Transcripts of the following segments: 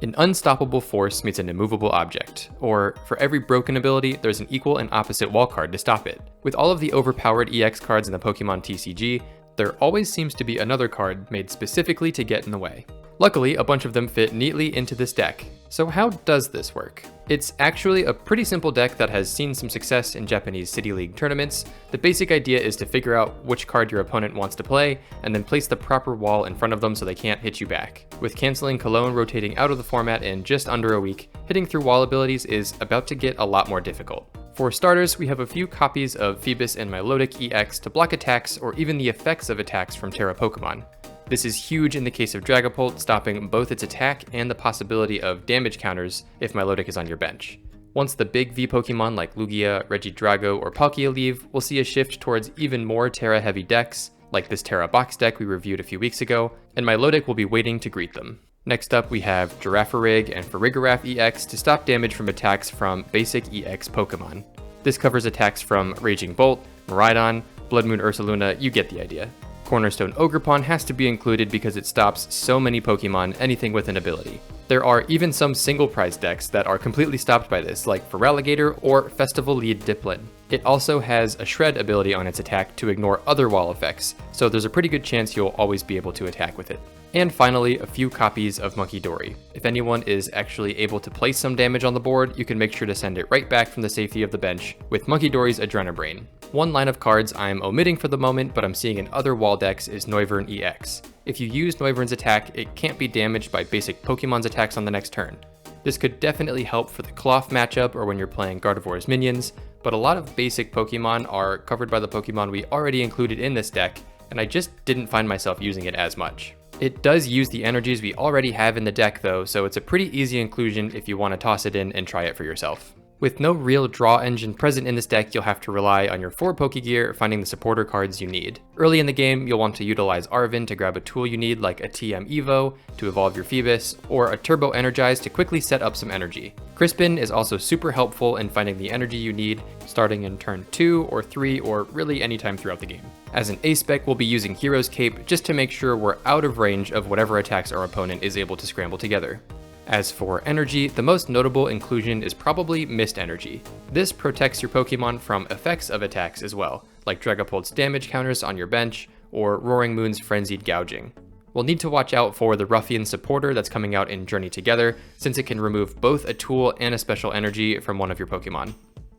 An unstoppable force meets an immovable object, or for every broken ability, there's an equal and opposite wall card to stop it. With all of the overpowered EX cards in the Pokemon TCG, there always seems to be another card made specifically to get in the way. Luckily, a bunch of them fit neatly into this deck. So how does this work? It's actually a pretty simple deck that has seen some success in Japanese City League tournaments. The basic idea is to figure out which card your opponent wants to play, and then place the proper wall in front of them so they can't hit you back. With Canceling Cologne rotating out of the format in just under a week, hitting through wall abilities is about to get a lot more difficult. For starters, we have a few copies of Feebas and Milotic EX to block attacks or even the effects of attacks from Terra Pokemon. This is huge in the case of Dragapult, stopping both its attack and the possibility of damage counters if Milotic is on your bench. Once the big V Pokemon like Lugia, Regidrago, or Palkia leave, we'll see a shift towards even more Terra-heavy decks, like this Terra box deck we reviewed a few weeks ago, and Milotic will be waiting to greet them. Next up, we have Girafarig and Farigiraf EX to stop damage from attacks from Basic EX Pokemon. This covers attacks from Raging Bolt, Miraidon, Blood Moon Ursaluna, you get the idea. Cornerstone Ogerpon has to be included because it stops so many Pokemon, anything with an ability. There are even some single prize decks that are completely stopped by this, like Feraligatr or Festival Lead Dipplin. It also has a Shred ability on its attack to ignore other wall effects, so there's a pretty good chance you'll always be able to attack with it. And finally, a few copies of Munkidori. If anyone is actually able to place some damage on the board, you can make sure to send it right back from the safety of the bench with Munkidori's Adrenabrain. One line of cards I'm omitting for the moment, but I'm seeing in other wall decks is Noivern EX. If you use Noivern's attack, it can't be damaged by basic Pokemon's attacks on the next turn. This could definitely help for the Cloth matchup or when you're playing Gardevoir's minions, but a lot of basic Pokemon are covered by the Pokemon we already included in this deck, and I just didn't find myself using it as much. It does use the energies we already have in the deck though, so it's a pretty easy inclusion if you want to toss it in and try it for yourself. With no real draw engine present in this deck, you'll have to rely on your 4 Pokégear finding the supporter cards you need. Early in the game, you'll want to utilize Arven to grab a tool you need like a TM Evo to evolve your Feebas, or a Turbo Energize to quickly set up some energy. Crispin is also super helpful in finding the energy you need, starting in turn 2 or 3 or really anytime throughout the game. As an A-Spec, we'll be using Hero's Cape just to make sure we're out of range of whatever attacks our opponent is able to scramble together. As for energy, the most notable inclusion is probably Mist Energy. This protects your Pokemon from effects of attacks as well, like Dragapult's damage counters on your bench, or Roaring Moon's Frenzied Gouging. We'll need to watch out for the Ruffian Supporter that's coming out in Journey Together, since it can remove both a tool and a special energy from one of your Pokemon.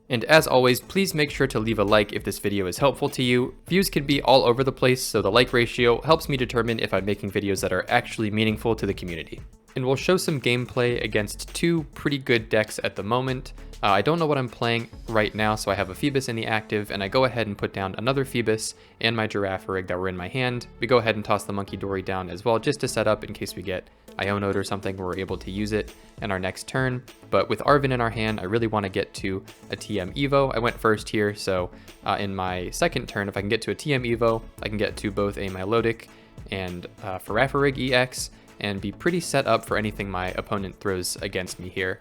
And as always, please make sure to leave a like if this video is helpful to you. Views can be all over the place, so the like ratio helps me determine if I'm making videos that are actually meaningful to the community. And we'll show some gameplay against 2 pretty good decks at the moment. I don't know what I'm playing right now, so I have a Feebas in the active, and I go ahead and put down another Feebas and my Girafarig that were in my hand. We go ahead and toss the Munkidori down as well, just to set up in case we get Iono or something where we're able to use it in our next turn. But with Arven in our hand, I really want to get to a TM Evo. I went first here, so in my second turn, if I can get to a TM Evo, I can get to both a Milotic and Girafarig EX, and be pretty set up for anything my opponent throws against me here.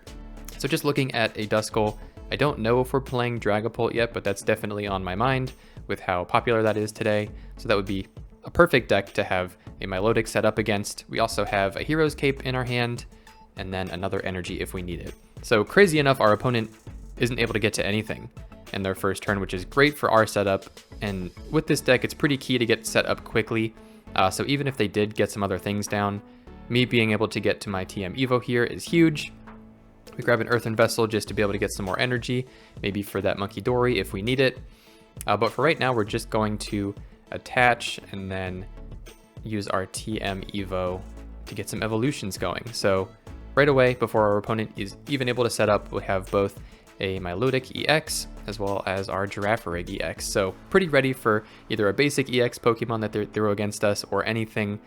So just looking at a Duskull, I don't know if we're playing Dragapult yet, but that's definitely on my mind with how popular that is today. So that would be a perfect deck to have a Milotic set up against. We also have a Hero's Cape in our hand, and then another energy if we need it. So crazy enough, our opponent isn't able to get to anything in their first turn, which is great for our setup. And with this deck, it's pretty key to get set up quickly. So even if they did get some other things down, me being able to get to my TM Evo here is huge. We grab an Earthen Vessel just to be able to get some more energy, maybe for that Munkidori if we need it. But for right now, we're just going to attach and then use our TM Evo to get some evolutions going. So right away, before our opponent is even able to set up, we have both a Milotic EX as well as our Girafarig EX. So pretty ready for either a basic EX Pokemon that they throw against us or anything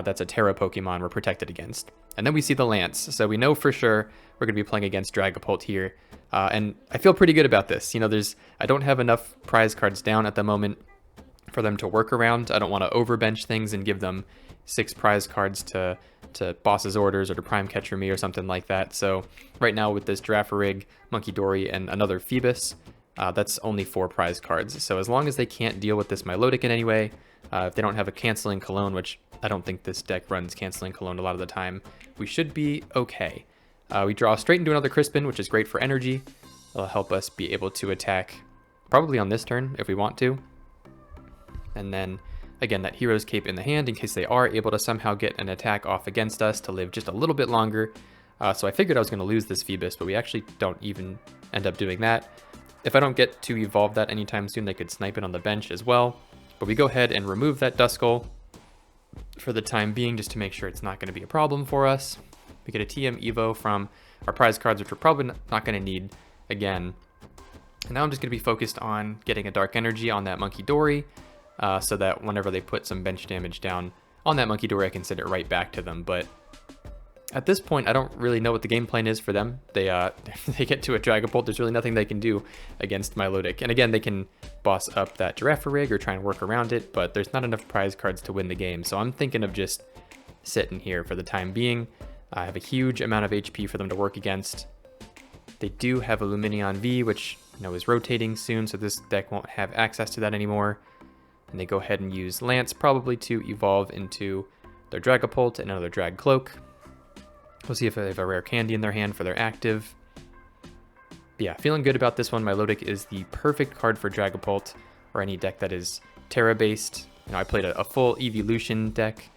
that's a Terra Pokemon we're protected against. And then we see the Lance, so we know for sure we're going to be playing against Dragapult here. And I feel pretty good about this. You know, I don't have enough prize cards down at the moment for them to work around. I don't want to overbench things and give them 6 prize cards to Boss's Orders or to Prime Catcher Me or something like that. So right now with this Girafarig, Munkidori, and another Feebas, that's only 4 prize cards. So as long as they can't deal with this Milotic in any way, if they don't have a Canceling Cologne, which I don't think this deck runs Canceling Cologne a lot of the time. We should be okay. We draw straight into another Crispin, which is great for energy. It'll help us be able to attack probably on this turn if we want to. And then, again, that Hero's Cape in the hand in case they are able to somehow get an attack off against us to live just a little bit longer. So I figured I was going to lose this Feebas, but we actually don't even end up doing that. If I don't get to evolve that anytime soon, they could snipe it on the bench as well. But we go ahead and remove that Duskull for the time being, just to make sure it's not going to be a problem for us. We get a TM Evo from our prize cards, which we're probably not going to need again. And now I'm just going to be focused on getting a Dark Energy on that Munkidori, so that whenever they put some bench damage down on that Munkidori, I can send it right back to them. But at this point, I don't really know what the game plan is for them. They get to a Dragapult, there's really nothing they can do against Milotic. And again, they can boss up that Girafarig or try and work around it, but there's not enough prize cards to win the game. So I'm thinking of just sitting here for the time being. I have a huge amount of HP for them to work against. They do have a Luminion V, which is rotating soon, so this deck won't have access to that anymore. And they go ahead and use Lance probably to evolve into their Dragapult and another Drag Cloak. We'll see if they have a rare candy in their hand for their active. But yeah, feeling good about this one. Milotic is the perfect card for Dragapult or any deck that is Terra based. I played a full Evolution deck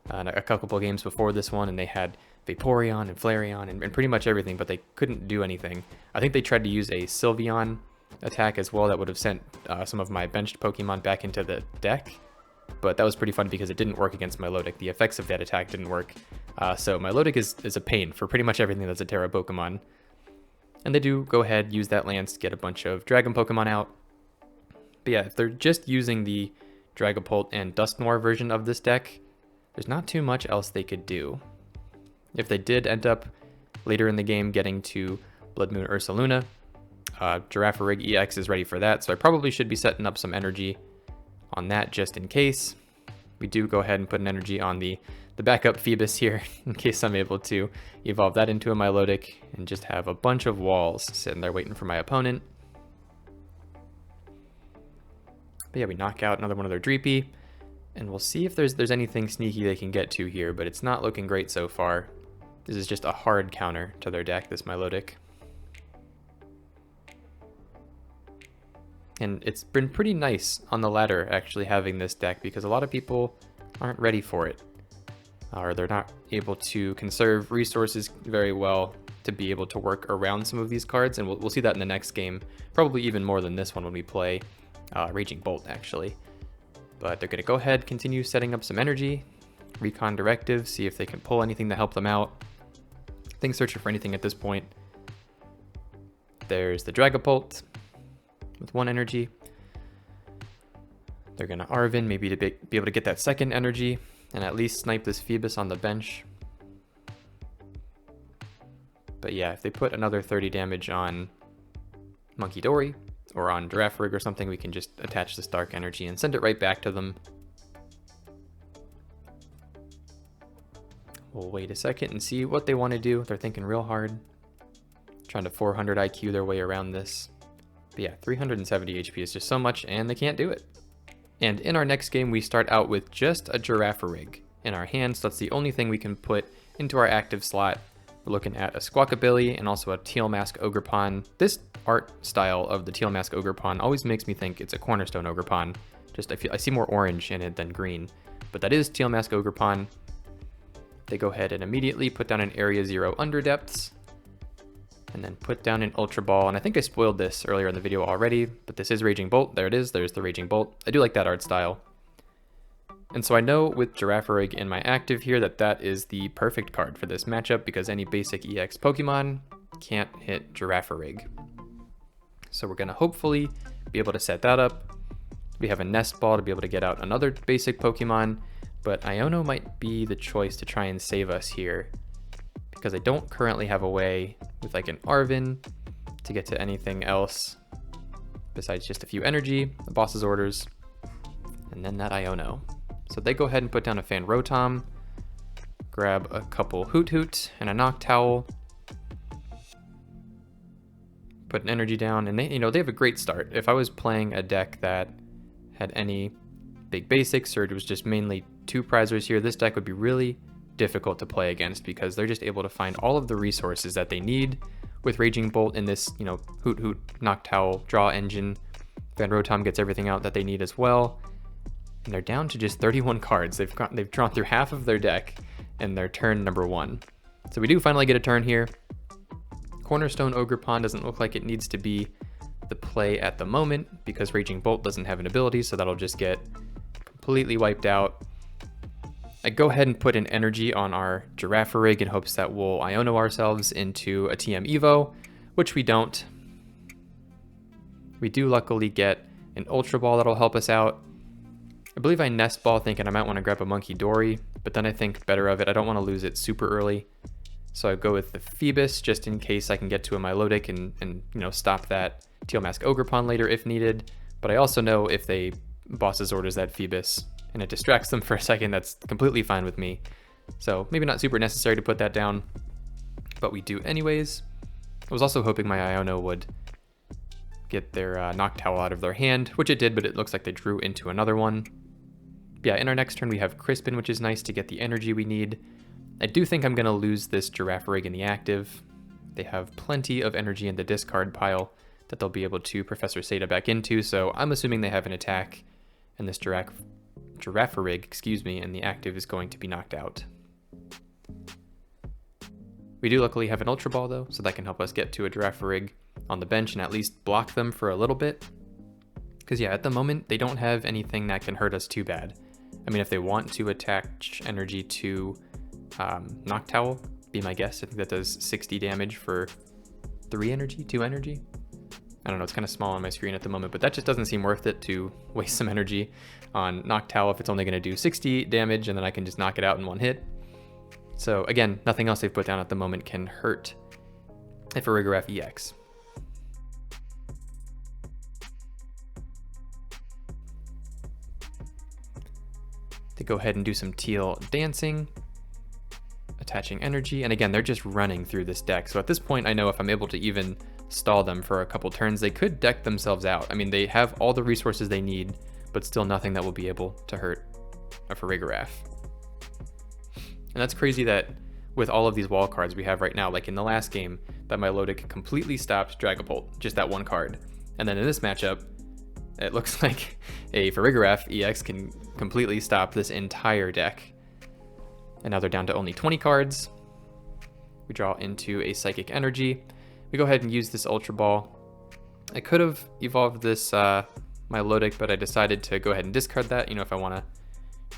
a couple games before this one, and they had Vaporeon and Flareon and pretty much everything, but they couldn't do anything. I think they tried to use a Sylveon attack as well that would have sent some of my benched Pokemon back into the deck. But that was pretty fun because it didn't work against Milotic. The effects of that attack didn't work. So Milotic is a pain for pretty much everything that's a Terra Pokemon. And they do go ahead, use that Lance, get a bunch of Dragon Pokemon out. But yeah, if they're just using the Dragapult and Dusknoir version of this deck, there's not too much else they could do. If they did end up later in the game getting to Blood Moon Ursaluna, Girafarig EX is ready for that, so I probably should be setting up some energy on that just in case. We do go ahead and put an energy on the backup Feebas here in case I'm able to evolve that into a Milotic and just have a bunch of walls sitting there waiting for my opponent. But yeah, we knock out another one of their Dreepy, and we'll see if there's anything sneaky they can get to here, but it's not looking great so far. This is just a hard counter to their deck, this Milotic. And it's been pretty nice on the ladder actually having this deck, because a lot of people aren't ready for it. Or they're not able to conserve resources very well to be able to work around some of these cards, and we'll see that in the next game, probably even more than this one when we play Raging Bolt actually. But they're going to go ahead, continue setting up some energy, Recon Directive, see if they can pull anything to help them out. I think searching for anything at this point. There's the Dragapult with 1 energy. They're going to Arven, maybe to be able to get that 2nd energy and at least snipe this Feebas on the bench. But yeah, if they put another 30 damage on Munkidori or on Girafarig or something, we can just attach this Dark Energy and send it right back to them. We'll wait a second and see what they want to do. They're thinking real hard, trying to 400 IQ their way around this. But yeah, 370 HP is just so much, and they can't do it. And in our next game, we start out with just a Girafarig in our hands. So that's the only thing we can put into our active slot. We're looking at a Squawkabilly and also a Teal Mask Ogerpon. This art style of the Teal Mask Ogerpon always makes me think it's a Cornerstone Ogerpon. Just I see more orange in it than green, but that is Teal Mask Ogerpon. They go ahead and immediately put down an Area 0 Underdepths, and then put down an Ultra Ball. And I think I spoiled this earlier in the video already, but this is Raging Bolt. There it is, there's the Raging Bolt. I do like that art style. And so I know with Girafarig in my active here that is the perfect card for this matchup, because any basic EX Pokemon can't hit Girafarig. So we're gonna hopefully be able to set that up. We have a Nest Ball to be able to get out another basic Pokemon, but Iono might be the choice to try and save us here, because I don't currently have a way with like an Arven to get to anything else besides just a few energy, the boss's orders, and then that Iono. So they go ahead and put down a Fan Rotom, grab a couple Hoot Hoot and a Noctowl, put an energy down, and they have a great start. If I was playing a deck that had any big basics, or it was just mainly 2 prizers here, this deck would be really difficult to play against because they're just able to find all of the resources that they need with Raging Bolt in this, you know, Hoot Hoot, Noctowl, Draw Engine. Van Rotom gets everything out that they need as well. And they're down to just 31 cards. They've drawn through half of their deck in their turn number 1. So we do finally get a turn here. Cornerstone Ogerpon doesn't look like it needs to be the play at the moment because Raging Bolt doesn't have an ability, so that'll just get completely wiped out. I go ahead and put an energy on our Girafarig in hopes that we'll Iono ourselves into a TM Evo, which we don't. We do luckily get an Ultra Ball that'll help us out. I believe I Nest Ball thinking I might want to grab a Munkidori, but then I think better of it. I don't want to lose it super early. So I go with the Feebas just in case I can get to a Milotic and you know, stop that Teal Mask Ogerpon later if needed. But I also know if they bosses orders that Feebas and it distracts them for a second, that's completely fine with me. So maybe not super necessary to put that down, but we do anyways. I was also hoping my Iono would get their Noctowl out of their hand, which it did, but it looks like they drew into another one. Yeah, in our next turn we have Crispin, which is nice to get the energy we need. I do think I'm going to lose this Girafarig in the active. They have plenty of energy in the discard pile that they'll be able to Professor Seda back into, so I'm assuming they have an attack, and this Girafarig, excuse me, and the active is going to be knocked out. We do luckily have an Ultra Ball though, so that can help us get to a Girafarig on the bench and at least block them for a little bit. Because yeah, at the moment, they don't have anything that can hurt us too bad. I mean, if they want to attach energy to Noctowl, be my guess. I think that does 60 damage for 3 energy, 2 energy. I don't know, it's kind of small on my screen at the moment, but that just doesn't seem worth it to waste some energy on Noctowl if it's only going to do 60 damage and then I can just knock it out in 1 hit. So again, nothing else they've put down at the moment can hurt a Farigiraf EX. They go ahead and do some teal dancing, attaching energy, and again, they're just running through this deck. So at this point, I know if I'm able to even stall them for a couple turns, they could deck themselves out. I mean, they have all the resources they need, but still nothing that will be able to hurt a Farigiraf. And that's crazy that with all of these wall cards we have right now, like in the last game, that Milotic completely stopped Dragapult, just that 1 card. And then in this matchup, it looks like a Farigiraf EX can completely stop this entire deck. And now they're down to only 20 cards. We draw into a Psychic Energy. We go ahead and use this Ultra Ball. I could have evolved this Milotic, but I decided to go ahead and discard that. You know, if I want to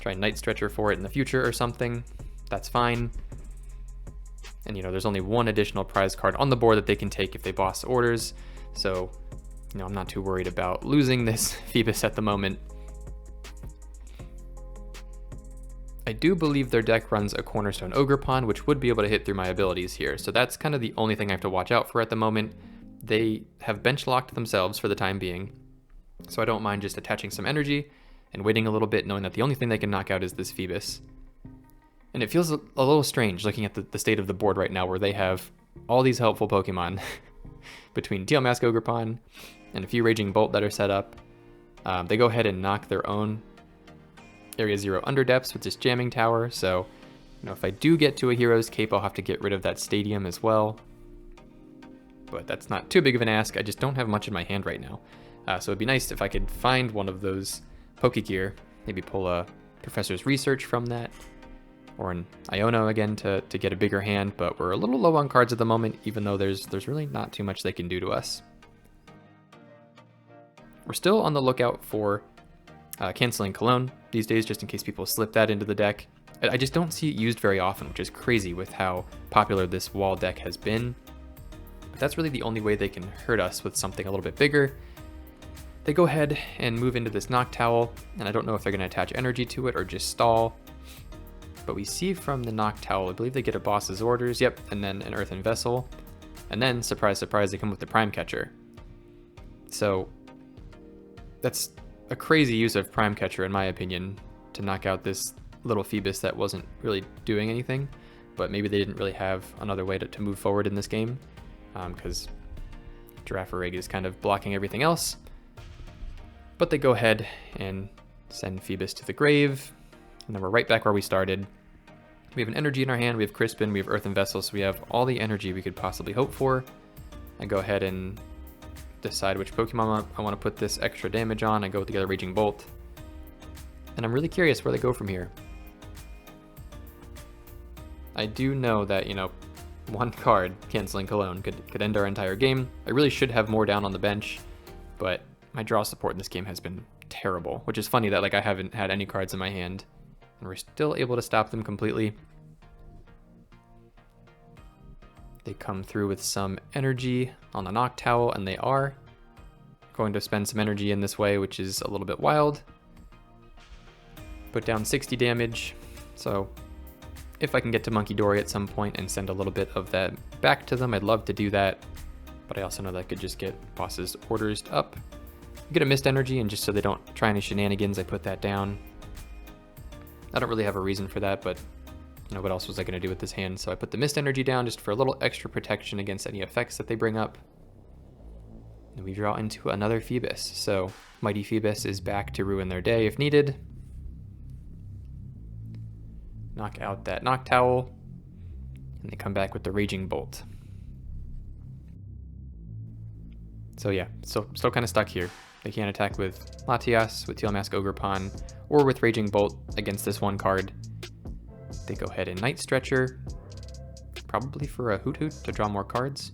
try Night Stretcher for it in the future or something, that's fine. And you know, there's only 1 additional prize card on the board that they can take if they boss orders. So, you know, I'm not too worried about losing this Feebas at the moment. I do believe their deck runs a Cornerstone Ogerpon, which would be able to hit through my abilities here. So that's kind of the only thing I have to watch out for at the moment. They have bench locked themselves for the time being, so I don't mind just attaching some energy and waiting a little bit, knowing that the only thing they can knock out is this Feebas. And it feels a little strange looking at the state of the board right now, where they have all these helpful Pokemon between Teal Mask Ogerpon and a few Raging Bolt that are set up. They go ahead and knock their own Area 0 Underdepths with this Jamming Tower, so you know, if I do get to a Hero's Cape, I'll have to get rid of that Stadium as well. But that's not too big of an ask, I just don't have much in my hand right now. So it'd be nice if I could find one of those Pokégear, maybe pull a Professor's Research from that, or an Iono again to get a bigger hand, but we're a little low on cards at the moment, even though there's really not too much they can do to us. We're still on the lookout for canceling Cologne these days, just in case people slip that into the deck. I just don't see it used very often, which is crazy with how popular this wall deck has been. But that's really the only way they can hurt us with something a little bit bigger. They go ahead and move into this Noctowl, and I don't know if they're going to attach energy to it or just stall. But we see from the Noctowl, I believe they get a Boss's Orders, yep, and then an Earthen Vessel. And then, surprise, surprise, they come with the Prime Catcher. So that's a crazy use of Prime Catcher, in my opinion, to knock out this little Feebas that wasn't really doing anything. But maybe they didn't really have another way to move forward in this game, because Girafarig is kind of blocking everything else. But they go ahead and send Feebas to the grave, And then we're right back where we started. We have an energy in our hand, we have Crispin, we have Earthen Vessel, so we have all the energy we could possibly hope for. I go ahead and decide which Pokemon I want to put this extra damage on. I go with the other Raging Bolt. And I'm really curious where they go from here. I do know that, you know, one card, Canceling Cologne, could end our entire game. I really should have more down on the bench, but my draw support in this game has been terrible, which is funny that like I haven't had any cards in my hand, and we're still able to stop them completely. They come through with some energy on the Noctowl, and they are going to spend some energy in this way, which is a little bit wild. Put down 60 damage, so if I can get to Munkidori at some point and send a little bit of that back to them, I'd love to do that. But I also know that I could just get boss's orders up. Get a Mist Energy, and just so they don't try any shenanigans, I put that down. I don't really have a reason for that, but you know, what else was I going to do with this hand? So I put the Mist Energy down just for a little extra protection against any effects that they bring up. And we draw into another Feebas. So Mighty Feebas is back to ruin their day if needed. Knock out that Noctowl, and they come back with the Raging Bolt. So yeah, still kind of stuck here. They can't attack with Latias, with Teal Mask Ogerpon, or with Raging Bolt against this one card. They go ahead and Night Stretcher, probably for a Hoot Hoot to draw more cards.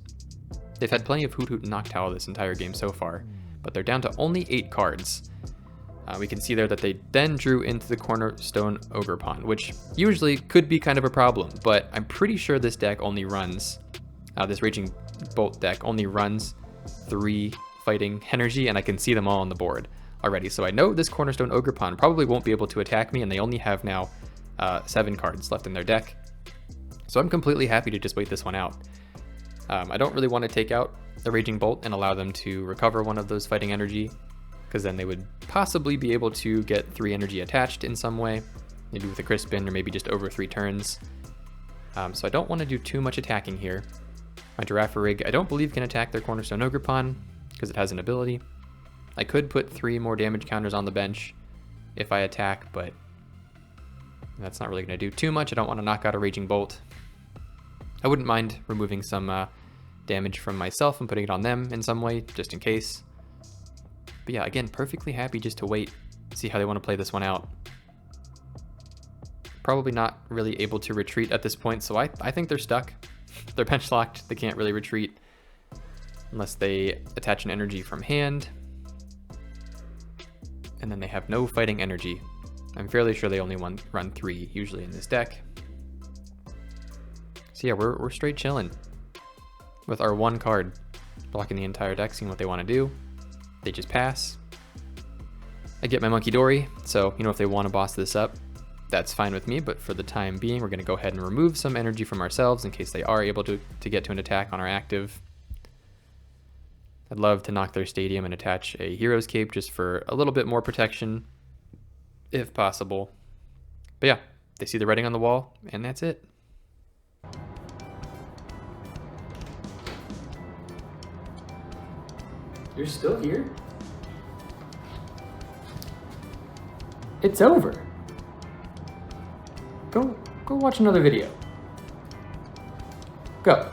They've had plenty of Hoot Hoot and Noctowl this entire game so far, but they're down to only 8 cards. We can see there that they then drew into the Cornerstone Ogerpon, which usually could be kind of a problem, but I'm pretty sure this deck only runs, this Raging Bolt deck only runs 3 fighting energy, and I can see them all on the board already. So I know this Cornerstone Ogerpon probably won't be able to attack me, and they only have now 7 cards left in their deck. So I'm completely happy to just wait this one out. I don't really want to take out the Raging Bolt and allow them to recover one of those fighting energy, because then they would possibly be able to get 3 energy attached in some way, maybe with a Crispin or maybe just over 3 turns. So I don't want to do too much attacking here. My Girafarig I don't believe can attack their Cornerstone Ogerpon because it has an ability. I could put 3 more damage counters on the bench if I attack, but that's not really going to do too much. I don't want to knock out a Raging Bolt. I wouldn't mind removing some damage from myself and putting it on them in some way, just in case. But yeah, again, perfectly happy just to wait, see how they want to play this one out. Probably not really able to retreat at this point, so I think they're stuck. They're bench locked, they can't really retreat unless they attach an energy from hand. And then they have no fighting energy. I'm fairly sure they only run 3 usually in this deck. So yeah, we're straight chilling with our 1 card, blocking the entire deck, seeing what they want to do. They just pass. I get my Munkidori, so you know, if they want to boss this up, that's fine with me, but for the time being, we're going to go ahead and remove some energy from ourselves in case they are able to get to an attack on our active. I'd love to knock their stadium and attach a Hero's Cape just for a little bit more protection, if possible. But yeah, they see the writing on the wall, and that's it. You're still here? It's over. Go watch another video. Go.